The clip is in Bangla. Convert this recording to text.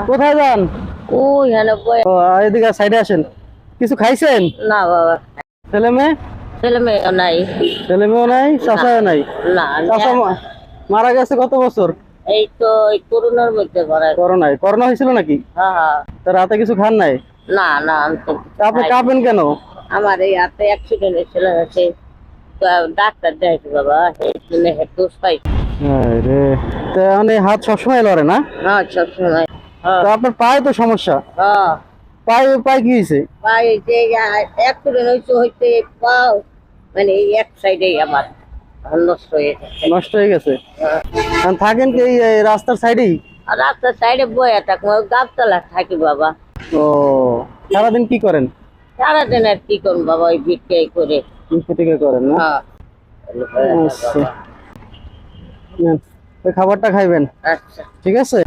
কোথায় যান? ওই হ্যালো বয় ও, এদিকে সাইডে আসেন। কিছু খাইছেন? না বাবা, ছেলে মেয়ে? ছেলে মেয়ে নাই। ছেলে মেয়েও নাই, চাচাও নাই? না চাচা মারা গেছে কত বছর? এই তো এই করোনার মধ্যে করা। করোনায়? করোনা হয়েছিল নাকি? হ্যাঁ হ্যাঁ। তা রাতে কিছু খান নাই? না না, আমি তো তা আপনি কাঁপেন কেন? আমার এই হাতে অ্যাক্সিডেন্ট হয়েছিল, আছে তো ডাক্তার দেখাইছি বাবা, এই জন্য দোষ পাই। আরে, তা মানে হাত সবসময় লড়ে না? হ্যাঁ সবসময়। হ্যাঁ তা আপনার পায়ে তো সমস্যা। হ্যাঁ। পায়ে পায়ে কি হয়েছে? পাই যে অ্যাক্সিডেন্ট হয়েছে হইতে পাও, মানে এই এক সাইডে আমার নষ্ট হয়ে যাচ্ছে। নষ্ট হয়ে গেছে? হ্যাঁ। এখন থাকেন কি এই রাস্তার সাইডেই? আর রাস্তার সাইডে বয়ে থাকবো, গাছতলা থাকি বাবা। ও, সারাদিন কি করেন? সারাদিন আর কি করবো বাবা, ওই ভিক্ষাই করে। টিকা করেন না? হ্যাঁ। আচ্ছা, নেন, ওই খাবারটা খাইবেন, আচ্ছা। ঠিক আছে?